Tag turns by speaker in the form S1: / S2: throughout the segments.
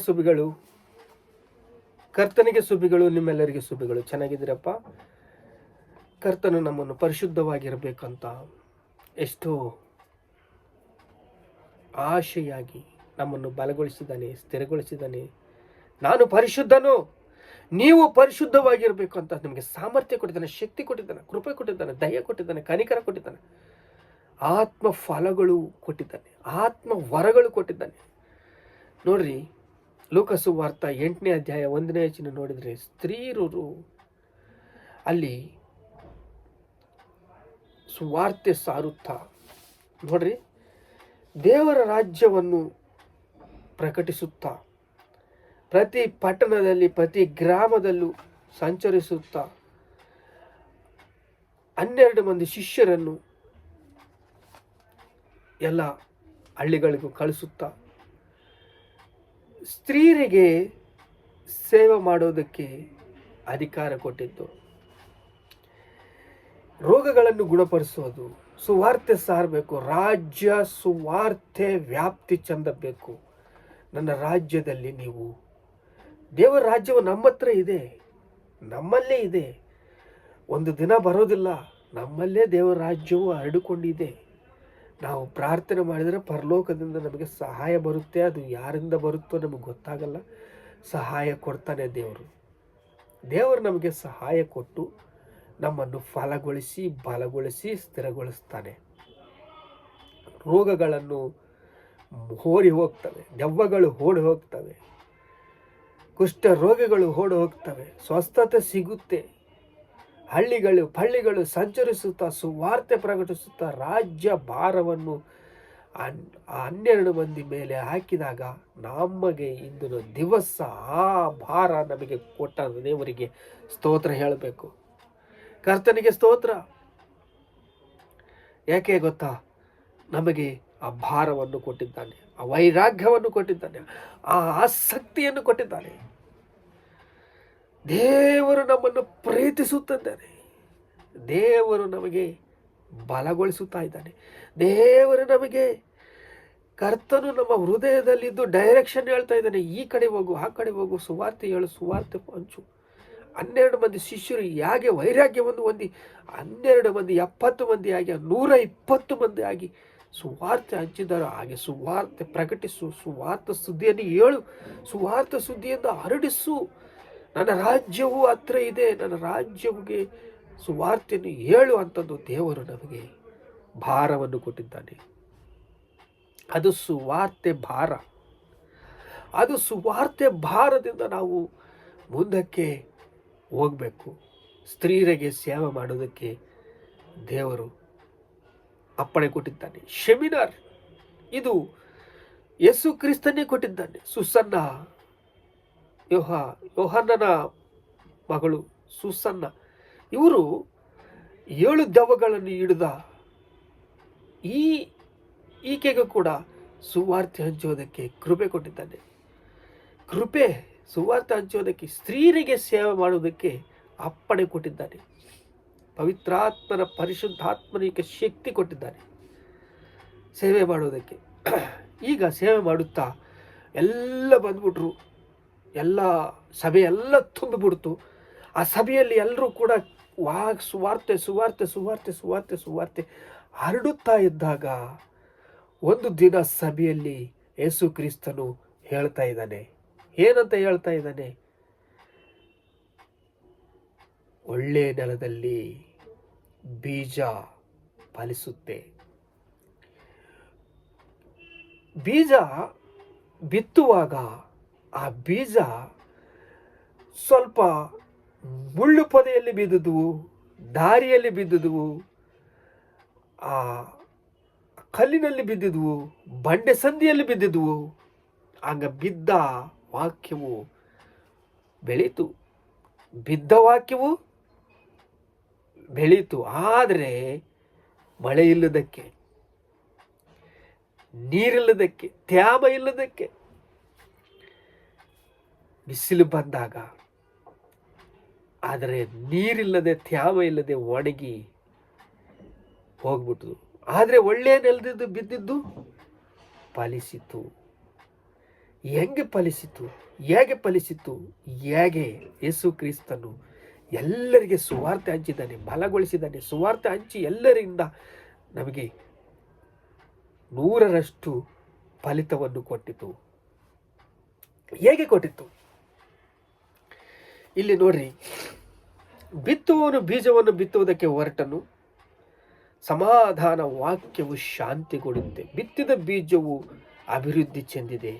S1: ಸುಬಿಗಳು, ಕರ್ತನಿಗೆ ಸುಬಿಗಳು, ನಿಮ್ಮೆಲ್ಲರಿಗೆ ಸುಬಿಗಳು. ಚೆನ್ನಾಗಿದ್ದೀರಪ್ಪ? ಕರ್ತನು ನಮ್ಮನ್ನು ಪರಿಶುದ್ಧವಾಗಿರಬೇಕಂತ ಎಷ್ಟೋ ಆಶೆಯಾಗಿ ನಮ್ಮನ್ನು ಬಲಗೊಳಿಸಿದ್ದಾನೆ, ಸ್ಥಿರಗೊಳಿಸಿದ್ದಾನೆ. ನಾನು ಪರಿಶುದ್ಧನು, ನೀವು ಪರಿಶುದ್ಧವಾಗಿರಬೇಕು ಅಂತ ನಿಮಗೆ ಸಾಮರ್ಥ್ಯ ಕೊಟ್ಟಿದ್ದಾನೆ, ಶಕ್ತಿ ಕೊಟ್ಟಿದ್ದಾನೆ, ಕೃಪೆ ಕೊಟ್ಟಿದ್ದಾನೆ, ದಯ ಕೊಟ್ಟಿದ್ದಾನೆ, ಕನಿಕರ ಕೊಟ್ಟಿದ್ದಾನೆ, ಆತ್ಮ ಫಲಗಳು ಕೊಟ್ಟಿದ್ದಾನೆ, ಆತ್ಮ ವರಗಳು ಕೊಟ್ಟಿದ್ದಾನೆ. ನೋಡ್ರಿ, ಲೋಕಸುವಾರ್ತ 8ನೇ ಅಧ್ಯಾಯ 1ನೇ ವಚನ ನೋಡಿದರೆ, ಸ್ತ್ರೀಯರು ಅಲ್ಲಿ ಸುವಾರ್ತೆ ಸಾರುತ್ತಾ ನೋಡ್ರಿ, ದೇವರ ರಾಜ್ಯವನ್ನು ಪ್ರಕಟಿಸುತ್ತಾ ಪ್ರತಿ ಪಟ್ಟಣದಲ್ಲಿ ಪ್ರತಿ ಗ್ರಾಮದಲ್ಲೂ ಸಂಚರಿಸುತ್ತಾ 12 ಮಂದಿ ಶಿಷ್ಯರನ್ನು ಎಲ್ಲ ಹಳ್ಳಿಗಳಿಗೂ ಕಳಿಸುತ್ತಾ ಸ್ತ್ರೀಯರಿಗೆ ಸೇವೆ ಮಾಡೋದಕ್ಕೆ ಅಧಿಕಾರ ಕೊಟ್ಟಿದ್ದು, ರೋಗಗಳನ್ನು ಗುಣಪಡಿಸೋದು, ಸುವಾರ್ತೆ ಸಾರಬೇಕು, ರಾಜ್ಯ ಸುವಾರ್ತೆ ವ್ಯಾಪ್ತಿ ಚೆಂದಬೇಕು. ನನ್ನ ರಾಜ್ಯದಲ್ಲಿ ನೀವು, ದೇವರ ರಾಜ್ಯವು ನಮ್ಮ ಹತ್ರ ಇದೆ, ನಮ್ಮಲ್ಲೇ ಇದೆ, ಒಂದು ದಿನ ಬರೋದಿಲ್ಲ, ನಮ್ಮಲ್ಲೇ ದೇವರ ರಾಜ್ಯವು ಹರಡಿಕೊಂಡಿದೆ. ನಾವು ಪ್ರಾರ್ಥನೆ ಮಾಡಿದರೆ ಪರಲೋಕದಿಂದ ನಮಗೆ ಸಹಾಯ ಬರುತ್ತೆ. ಅದು ಯಾರಿಂದ ಬರುತ್ತೋ ನಮಗೆ ಗೊತ್ತಾಗಲ್ಲ, ಸಹಾಯ ಕೊಡ್ತಾನೆ ದೇವರು. ದೇವರು ನಮಗೆ ಸಹಾಯ ಕೊಟ್ಟು ನಮ್ಮನ್ನು ಫಲಗೊಳಿಸಿ ಬಲಗೊಳಿಸಿ ಸ್ಥಿರಗೊಳಿಸ್ತಾನೆ. ರೋಗಗಳನ್ನು ಓಡಿ ಹೋಗ್ತವೆ, ದೆವ್ವಗಳು ಓಡಿ ಹೋಗ್ತವೆ, ಕುಷ್ಠ ರೋಗಗಳು ಓಡಿ ಹೋಗ್ತವೆ, ಸ್ವಸ್ಥತೆ ಸಿಗುತ್ತೆ. ಹಳ್ಳಿಗಳು ಸಂಚರಿಸುತ್ತಾ ಸುವಾರ್ತೆ ಪ್ರಕಟಿಸುತ್ತಾ ರಾಜ್ಯ ಭಾರವನ್ನು 12 ಮಂದಿ ಮೇಲೆ ಹಾಕಿದಾಗ ನಮಗೆ ಇಂದಿನ ದಿವಸ ಆ ಭಾರ ನಮಗೆ ಕೊಟ್ಟ ದೇವರಿಗೆ ಸ್ತೋತ್ರ ಹೇಳಬೇಕು. ಕರ್ತನಿಗೆ ಸ್ತೋತ್ರ. ಯಾಕೆ ಗೊತ್ತಾ? ನಮಗೆ ಆ ಭಾರವನ್ನು ಕೊಟ್ಟಿದ್ದಾನೆ, ಆ ವೈರಾಗ್ಯವನ್ನು ಕೊಟ್ಟಿದ್ದಾನೆ, ಆ ಆಸಕ್ತಿಯನ್ನು ಕೊಟ್ಟಿದ್ದಾನೆ. ದೇವರು ನಮ್ಮನ್ನು ಪ್ರೀತಿಸುತ್ತಿದ್ದಾನೆ, ದೇವರು ನಮಗೆ ಬಲಗೊಳಿಸುತ್ತಾ ಇದ್ದಾನೆ, ದೇವರು ನಮಗೆ, ಕರ್ತನು ನಮ್ಮ ಹೃದಯದಲ್ಲಿದ್ದು ಡೈರೆಕ್ಷನ್ ಹೇಳ್ತಾ ಇದ್ದಾನೆ. ಈ ಕಡೆ ಹೋಗು, ಆ ಕಡೆ ಹೋಗು, ಸುವಾರ್ತೆ ಹೇಳು, ಸುವಾರ್ತೆ ಹಂಚು. 12 ಮಂದಿ ಶಿಷ್ಯರು ಹೇಗೆ ವೈರಾಗ್ಯವನ್ನು ಹೊಂದಿ 12 ಮಂದಿ 70 ಮಂದಿ ಆಗಿ 120 ಮಂದಿ ಆಗಿ ಸುವಾರ್ತೆ ಹಂಚಿದರು. ಹಾಗೆ ಸುವಾರ್ತೆ ಪ್ರಕಟಿಸು, ಸುವಾರ್ಥ ಸುದ್ದಿಯನ್ನು ಹೇಳು, ಸುವಾರ್ಥ ಸುದ್ದಿಯನ್ನು ಹರಡಿಸು. ನನ್ನ ರಾಜ್ಯವು ಹತ್ರ ಇದೆ, ನನ್ನ ರಾಜ್ಯವಿಗೆ ಸುವಾರ್ತೆಯನ್ನು ಹೇಳು ಅಂತಂದು ದೇವರು ನಮಗೆ ಭಾರವನ್ನು ಕೊಟ್ಟಿದ್ದಾನೆ. ಅದು ಸುವಾರ್ತೆ ಭಾರ. ಅದು ಸುವಾರ್ತೆ ಭಾರದಿಂದ ನಾವು ಮುಂದಕ್ಕೆ ಹೋಗಬೇಕು. ಸ್ತ್ರೀಯರಿಗೆ ಸೇವೆ ಮಾಡೋದಕ್ಕೆ ದೇವರು ಅಪ್ಪಣೆ ಕೊಟ್ಟಿದ್ದಾನೆ. ಸೆಮಿನಾರ್ ಇದು ಯೇಸು ಕ್ರಿಸ್ತನೇ ಕೊಟ್ಟಿದ್ದಾನೆ. ಸುಸನ್ನ, ಯೋಹಾನನ ಮಗಳು ಸುಸನ್ನ, ಇವರು 7 ದೆವ್ವಗಳನ್ನು ಹಿಡಿದ ಈಕೆಗೂ ಕೂಡ ಸುವಾರ್ತೆ ಹಂಚೋದಕ್ಕೆ ಕೃಪೆ ಕೊಟ್ಟಿದ್ದಾನೆ. ಕೃಪೆ ಸುವಾರ್ತೆ ಹಂಚೋದಕ್ಕೆ, ಸ್ತ್ರೀಯರಿಗೆ ಸೇವೆ ಮಾಡುವುದಕ್ಕೆ ಅಪ್ಪಣೆ ಕೊಟ್ಟಿದ್ದಾನೆ. ಪವಿತ್ರಾತ್ಮನ ಪರಿಶುದ್ಧಾತ್ಮನಿಗೆ ಶಕ್ತಿ ಕೊಟ್ಟಿದ್ದಾನೆ ಸೇವೆ ಮಾಡುವುದಕ್ಕೆ. ಈಗ ಸೇವೆ ಮಾಡುತ್ತಾ ಎಲ್ಲ ಬಂದ್ಬಿಟ್ರು, ಎಲ್ಲ ಸಭೆ ಎಲ್ಲ ತುಂಬಿಬಿಡ್ತು. ಆ ಸಭೆಯಲ್ಲಿ ಎಲ್ಲರೂ ಕೂಡ ಸುವಾರ್ತೆ ಸುವಾರ್ತೆ ಸುವಾರ್ತೆ ಸುವಾರ್ತೆ ಸುವಾರ್ತೆ ಹರಡುತ್ತಾ ಇದ್ದಾಗ ಒಂದು ದಿನ ಸಭೆಯಲ್ಲಿ ಯೇಸು ಕ್ರಿಸ್ತನು ಹೇಳ್ತಾ ಇದ್ದಾನೆ. ಏನಂತ ಹೇಳ್ತಾ ಇದ್ದಾನೆ? ಒಳ್ಳೆ ನೆಲದಲ್ಲಿ ಬೀಜ ಫಲಿಸುತ್ತೆ. ಬೀಜ ಬಿತ್ತುವಾಗ ಆ ಬೀಜ ಸ್ವಲ್ಪ ಮುಳ್ಳು ಪೊದೆಯಲ್ಲಿ ಬಿದ್ದುವು, ದಾರಿಯಲ್ಲಿ ಬಿದ್ದುವು, ಆ ಕಲ್ಲಿನಲ್ಲಿ ಬಿದ್ದಿದ್ವು, ಬಂಡೆ ಸಂದಿಯಲ್ಲಿ ಬಿದ್ದಿದ್ವು. ಆಗ ಬಿದ್ದ ವಾಕ್ಯವು ಬೆಳೀತು, ಬಿದ್ದ ವಾಕ್ಯವು ಬೆಳೀತು. ಆದರೆ ಮಳೆ ಇಲ್ಲದಕ್ಕೆ, ನೀರಿಲ್ಲದಕ್ಕೆ, ತ್ಯಾಮ ಇಲ್ಲದಕ್ಕೆ, ಬಿಸಿಲು ಬಂದಾಗ, ಆದರೆ ನೀರಿಲ್ಲದೆ ತ್ಯಾಮ ಇಲ್ಲದೆ ಒಣಗಿ ಹೋಗ್ಬಿಟ್ಟು, ಆದರೆ ಒಳ್ಳೆಯ ನೆಲದಿದ್ದು ಬಿದ್ದಿದ್ದು ಫಲಿಸಿತು. ಹೇಗೆ ಫಲಿಸಿತು, ಹೇಗೆ ಫಲಿಸಿತು, ಹೇಗೆ ಯೇಸು ಕ್ರಿಸ್ತನು ಎಲ್ಲರಿಗೆ ಸುವಾರ್ತೆ ಹಂಚಿದ್ದಾನೆ, ಬಲಗೊಳಿಸಿದ್ದಾನೆ. ಸುವಾರ್ತೆ ಹಂಚಿ ಎಲ್ಲರಿಂದ ನಮಗೆ 100ರಷ್ಟು ಫಲಿತವನ್ನು ಕೊಟ್ಟಿತು. ಹೇಗೆ ಕೊಟ್ಟಿತ್ತು? ಇಲ್ಲಿ ನೋಡ್ರಿ, ಬಿತ್ತುವವನು ಬೀಜವನ್ನು ಬಿತ್ತುವುದಕ್ಕೆ ಹೊರಟನು, ಸಮಾಧಾನ ವಾಕ್ಯವು ಶಾಂತಿ ಕೊಡುತ್ತೆ. ಬಿತ್ತಿದ ಬೀಜವು ಅಭಿವೃದ್ಧಿ ಚೆಂದಿದೆ.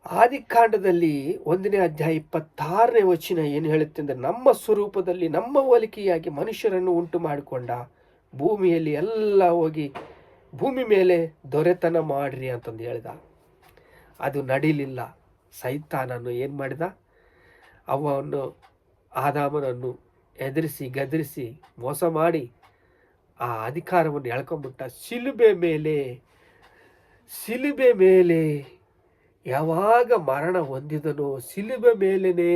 S1: ಆದಿಕಾಂಡದಲ್ಲಿ 1ನೇ ಅಧ್ಯಾಯ 26ನೇ ವಚನ ಏನು ಹೇಳುತ್ತೆ ಅಂದರೆ, ನಮ್ಮ ಸ್ವರೂಪದಲ್ಲಿ ನಮ್ಮ ಹೋಲಿಕೆಯಾಗಿ ಮನುಷ್ಯರನ್ನು ಉಂಟು ಮಾಡಿಕೊಂಡ, ಭೂಮಿಯಲ್ಲಿ ಎಲ್ಲ ಹೋಗಿ ಭೂಮಿ ಮೇಲೆ ದೊರೆತನ ಮಾಡ್ರಿ ಅಂತಂದು ಹೇಳ್ದ. ಅದು ನಡೀಲಿಲ್ಲ. ಸೈತಾನನು ಏನು ಮಾಡಿದ? ಅವನು ಆದಾಮನನ್ನು ಎದುರಿಸಿ ಗದರಿಸಿ ಮೋಸ ಮಾಡಿ ಆ ಅಧಿಕಾರವನ್ನು ಎಳ್ಕೊಂಬಿಟ್ಟ. ಶಿಲುಬೆ ಮೇಲೆ ಯಾವಾಗ ಮರಣ ಹೊಂದಿದನೋ, ಶಿಲುಬೆ ಮೇಲೇ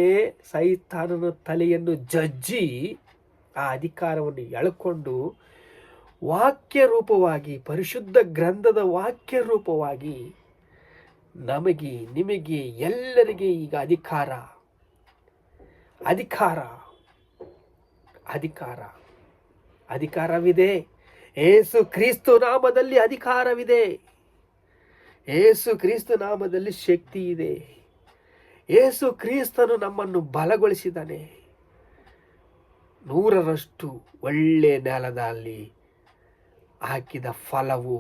S1: ಸೈತಾನನ ತಲೆಯನ್ನು ಜಜ್ಜಿ ಆ ಅಧಿಕಾರವನ್ನು ಎಳ್ಕೊಂಡು ವಾಕ್ಯ ರೂಪವಾಗಿ, ಪರಿಶುದ್ಧ ಗ್ರಂಥದ ವಾಕ್ಯ ರೂಪವಾಗಿ ನಮಗೆ, ನಿಮಗೆ, ಎಲ್ಲರಿಗೆ ಈಗ ಅಧಿಕಾರವಿದೆ. ಯೇಸು ಕ್ರಿಸ್ತು ನಾಮದಲ್ಲಿ ಅಧಿಕಾರವಿದೆ. ಯೇಸು ಕ್ರಿಸ್ತು ನಾಮದಲ್ಲಿ ಶಕ್ತಿ ಇದೆ. ಯೇಸು ಕ್ರಿಸ್ತನು ನಮ್ಮನ್ನು ಬಲಗೊಳಿಸಿದ್ದಾನೆ. 100ರಷ್ಟು ಒಳ್ಳೆ ನೆಲದಲ್ಲಿ ಹಾಕಿದ ಫಲವು,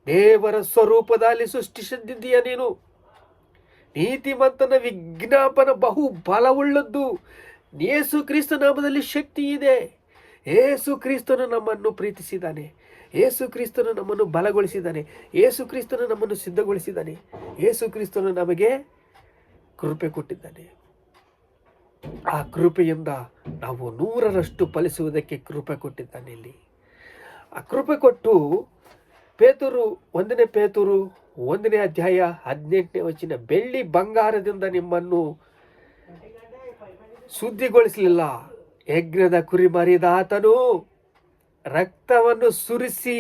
S1: ದೇವರ ಸ್ವರೂಪದಲ್ಲಿ ಸೃಷ್ಟಿಸಿದ್ದೀಯ ನೀನು. ನೀತಿವಂತನ ವಿಜ್ಞಾಪನ ಬಹು ಬಲವುಳ್ಳದ್ದು. ಯೇಸು ಕ್ರಿಸ್ತ ನಾಮದಲ್ಲಿ ಶಕ್ತಿ ಇದೆ. ಯೇಸು ಕ್ರಿಸ್ತನು ನಮ್ಮನ್ನು ಪ್ರೀತಿಸಿದ್ದಾನೆ. ಯೇಸು ಕ್ರಿಸ್ತನು ನಮ್ಮನ್ನು ಬಲಗೊಳಿಸಿದ್ದಾನೆ. ಯೇಸು ಕ್ರಿಸ್ತನು ನಮ್ಮನ್ನು ಸಿದ್ಧಗೊಳಿಸಿದ್ದಾನೆ. ಯೇಸು ಕ್ರಿಸ್ತನು ನಮಗೆ ಕೃಪೆ ಕೊಟ್ಟಿದ್ದಾನೆ. ಆ ಕೃಪೆಯಿಂದ ನಾವು 100ರಷ್ಟು ಫಲಿಸುವುದಕ್ಕೆ ಕೃಪೆ ಕೊಟ್ಟಿದ್ದಾನೆ. ಇಲ್ಲಿ ಆ ಕೃಪೆ ಕೊಟ್ಟು ಪೇತರು 1ನೇ ಪೇತರು 1ನೇ ಅಧ್ಯಾಯ 18ನೇ ವಚನ, ಬೆಳ್ಳಿ ಬಂಗಾರದಿಂದ ನಿಮ್ಮನ್ನು ಶುದ್ಧಿಗೊಳಿಸಲಿಲ್ಲ, ಯಜ್ಞದ ಕುರಿಮರಿದಾತನು ರಕ್ತವನ್ನು ಸುರಿಸಿ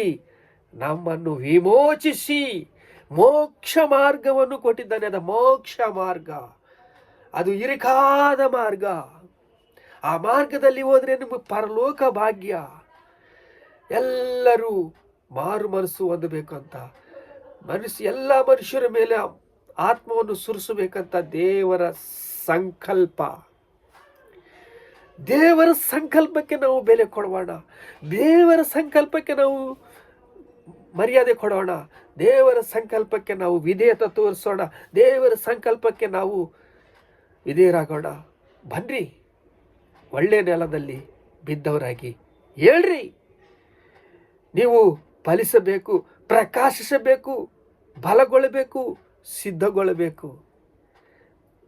S1: ನಮ್ಮನ್ನು ವಿಮೋಚಿಸಿ ಮೋಕ್ಷ ಮಾರ್ಗವನ್ನು ಕೊಟ್ಟಿದ್ದಾನೆ. ಅದು ಮೋಕ್ಷ ಮಾರ್ಗ, ಅದು ಇರುಕಾದ ಮಾರ್ಗ. ಆ ಮಾರ್ಗದಲ್ಲಿ ಹೋದರೆ ನಿಮಗೆ ಪರಲೋಕ ಭಾಗ್ಯ. ಎಲ್ಲರೂ ಮಾರು ಮನಸ್ಸು ಹೊಂದಬೇಕಂತ, ಎಲ್ಲ ಮನುಷ್ಯರ ಮೇಲೆ ಆತ್ಮವನ್ನು ಸುರಿಸಬೇಕಂತ ದೇವರ ಸಂಕಲ್ಪ. ದೇವರ ಸಂಕಲ್ಪಕ್ಕೆ ನಾವು ಬೆಲೆ ಕೊಡೋಣ. ದೇವರ ಸಂಕಲ್ಪಕ್ಕೆ ನಾವು ಮರ್ಯಾದೆ ಕೊಡೋಣ. ದೇವರ ಸಂಕಲ್ಪಕ್ಕೆ ನಾವು ವಿಧೇಯತೆ ತೋರಿಸೋಣ. ದೇವರ ಸಂಕಲ್ಪಕ್ಕೆ ನಾವು ವಿಧೇಯರಾಗೋಣ. ಬನ್ರಿ, ಒಳ್ಳೆ ನೆಲದಲ್ಲಿ ಬಿದ್ದವರಾಗಿ ಹೇಳ್ರಿ. ನೀವು ಫಲಿಸಬೇಕು, ಪ್ರಕಾಶಿಸಬೇಕು, ಬಲಗೊಳ್ಳಬೇಕು, ಸಿದ್ಧಗೊಳ್ಳಬೇಕು.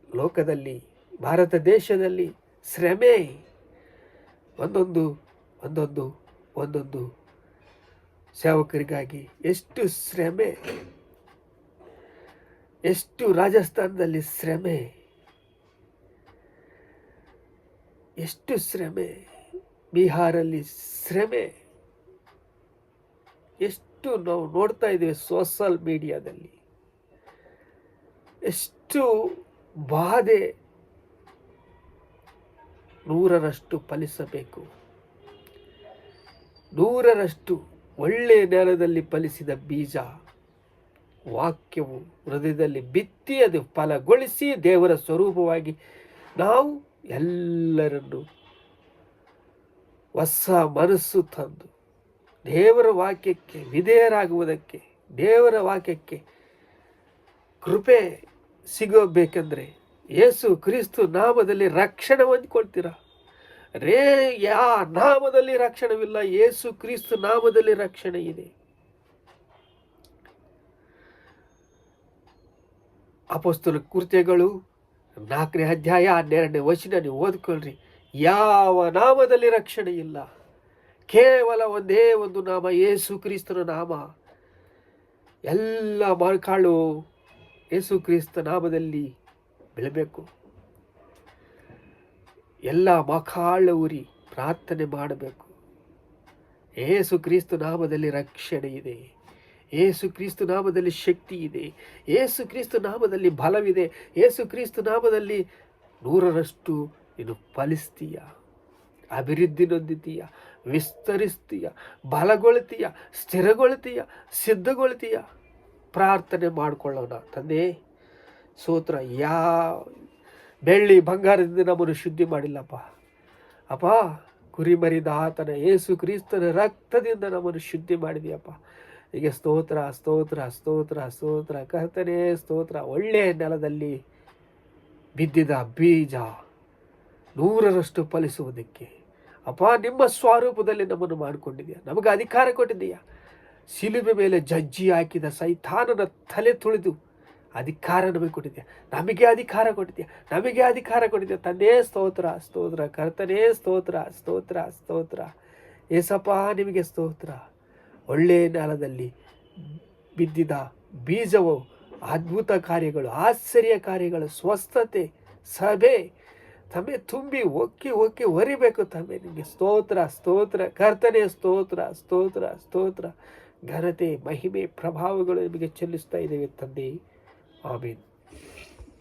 S1: ಲೋಕದಲ್ಲಿ, ಭಾರತ ದೇಶದಲ್ಲಿ ಶ್ರಮೆ, ಒಂದೊಂದು ಸೇವಕರಿಗಾಗಿ ಎಷ್ಟು ಶ್ರಮೆ, ಎಷ್ಟು ರಾಜಸ್ಥಾನದಲ್ಲಿ ಶ್ರಮೆ, ಎಷ್ಟು ಶ್ರಮೆ, ಬಿಹಾರಲ್ಲಿ ಶ್ರಮೆ, ಎಷ್ಟು ನಾವು ನೋಡ್ತಾ ಇದ್ದೇವೆ ಸೋಷಲ್ ಮೀಡಿಯಾದಲ್ಲಿ. ಎಷ್ಟು ಬಾಧೆ. 100ರಷ್ಟು ಫಲಿಸಬೇಕು. 100ರಷ್ಟು ಒಳ್ಳೆಯ ನೆಲದಲ್ಲಿ ಫಲಿಸಿದ ಬೀಜ ವಾಕ್ಯವು ಹೃದಯದಲ್ಲಿ ಬಿತ್ತಿ ಅದು ಫಲಗೊಳಿಸಿ ದೇವರ ಸ್ವರೂಪವಾಗಿ ನಾವು ಎಲ್ಲರನ್ನು ಹೊಸ ಮನಸ್ಸು ತಂದು ದೇವರ ವಾಕ್ಯಕ್ಕೆ ವಿಧೇಯರಾಗುವುದಕ್ಕೆ, ದೇವರ ವಾಕ್ಯಕ್ಕೆ ಕೃಪೆ ಸಿಗಬೇಕೆಂದರೆ ಯೇಸು ಕ್ರಿಸ್ತು ನಾಮದಲ್ಲಿ ರಕ್ಷಣೆ ಹೊಂದಿಕೊಳ್ತೀರಾ? ನಾಮದಲ್ಲಿ ರಕ್ಷಣವಿಲ್ಲ, ಯೇಸು ಕ್ರಿಸ್ತು ನಾಮದಲ್ಲಿ ರಕ್ಷಣೆ ಇದೆ. ಅಪೊಸ್ತಲ ಕೃತ್ಯಗಳು 4ನೇ ಅಧ್ಯಾಯ 12ನೇ ವಚನ ನೀವು ಓದ್ಕೊಳ್ರಿ. ಯಾವ ನಾಮದಲ್ಲಿ ರಕ್ಷಣೆ ಇಲ್ಲ, ಕೇವಲ ಒಂದೇ ಒಂದು ನಾಮ, ಯೇಸು ಕ್ರಿಸ್ತನ ನಾಮ. ಎಲ್ಲ ಮೊಣಕಾಳು ಯೇಸು ಕ್ರಿಸ್ತ ನಾಮದಲ್ಲಿ ಬೆಳಬೇಕು. ಎಲ್ಲ ಮೊಣಕಾಲು ಊರಿ ಪ್ರಾರ್ಥನೆ ಮಾಡಬೇಕು. ಯೇಸು ಕ್ರಿಸ್ತ ನಾಮದಲ್ಲಿ ರಕ್ಷಣೆ ಇದೆ. ಯೇಸು ಕ್ರಿಸ್ತು ನಾಮದಲ್ಲಿ ಶಕ್ತಿ ಇದೆ. ಯೇಸು ಕ್ರಿಸ್ತು ನಾಮದಲ್ಲಿ ಬಲವಿದೆ. ಯೇಸು ಕ್ರಿಸ್ತು ನಾಮದಲ್ಲಿ 100ರಷ್ಟು ನೀನು ಫಲಿಸ್ತೀಯ, ಅಭಿವೃದ್ಧಿ ಹೊಂದುತ್ತೀಯ, ವಿಸ್ತರಿಸ್ತೀಯ, ಬಲಗೊಳ್ತೀಯ, ಸ್ಥಿರಗೊಳ್ತೀಯ, ಸಿದ್ಧಗೊಳ್ತೀಯ. ಪ್ರಾರ್ಥನೆ ಮಾಡಿಕೊಳ್ಳೋಣ. ತಂದೆ ಸ್ತೋತ್ರ. ಬೆಳ್ಳಿ ಬಂಗಾರದಿಂದ ನಮ್ಮನ್ನು ಶುದ್ಧಿ ಮಾಡಿಲ್ಲಪ್ಪ. ಅಪ್ಪ, ಕುರಿಮರಿದ ಆತನ ಯೇಸು ಕ್ರಿಸ್ತನ ರಕ್ತದಿಂದ ನಮ್ಮನ್ನು ಶುದ್ಧಿ ಮಾಡಿದೆಯಪ್ಪ. ಹೀಗೆ ಸ್ತೋತ್ರ ಸ್ತೋತ್ರ ಸ್ತೋತ್ರ ಸ್ತೋತ್ರ ಕರ್ತನೇ ಸ್ತೋತ್ರ. ಒಳ್ಳೆಯ ನೆಲದಲ್ಲಿ ಬಿದ್ದಿದ ಬೀಜ 100ರಷ್ಟು ಫಲಿಸುವುದಕ್ಕೆ ಅಪ್ಪ ನಿಮ್ಮ ಸ್ವರೂಪದಲ್ಲಿ ನಮ್ಮನ್ನು ಮಾಡಿಕೊಂಡಿದೆಯಾ. ನಮಗೆ ಅಧಿಕಾರ ಕೊಟ್ಟಿದ್ದೀಯಾ. ಶಿಲುಬೆ ಮೇಲೆ ಜಜ್ಜಿ ಹಾಕಿದ ಸೈತಾನನ ತಲೆ ತುಳಿದು ಅಧಿಕಾರ ನಮಗೆ ಕೊಟ್ಟಿದ್ಯಾ. ನಮಗೆ ಅಧಿಕಾರ ಕೊಟ್ಟಿದ್ಯಾ. ನಮಗೆ ಅಧಿಕಾರ ಕೊಟ್ಟಿದ್ಯಾ. ತಂದೆ ಸ್ತೋತ್ರ ಸ್ತೋತ್ರ ಕರ್ತನೇ ಸ್ತೋತ್ರ ಸ್ತೋತ್ರ ಸ್ತೋತ್ರ. ಏಸಪ್ಪ ನಿಮಗೆ ಸ್ತೋತ್ರ. ಒಳ್ಳೆಯ ನೆಲದಲ್ಲಿ ಬಿದ್ದಿದ ಬೀಜವು ಅದ್ಭುತ ಕಾರ್ಯಗಳು, ಆಶ್ಚರ್ಯ ಕಾರ್ಯಗಳು, ಸ್ವಸ್ಥತೆ, ಸಭೆ ತಮ್ಮೆ ತುಂಬಿ ಒಕ್ಕಿ ಹೊರಿಬೇಕು. ತಮ್ಮೆ ನಿಮಗೆ ಸ್ತೋತ್ರ ಸ್ತೋತ್ರ ಕರ್ತನೆ ಸ್ತೋತ್ರ ಸ್ತೋತ್ರ ಸ್ತೋತ್ರ. ಘನತೆ, ಮಹಿಮೆ, ಪ್ರಭಾವಗಳು ನಿಮಗೆ ಚೆಲ್ಲಿಸ್ತಾ ಇದ್ದೇವೆ ತಂದೆ. ಆಮೇನ್.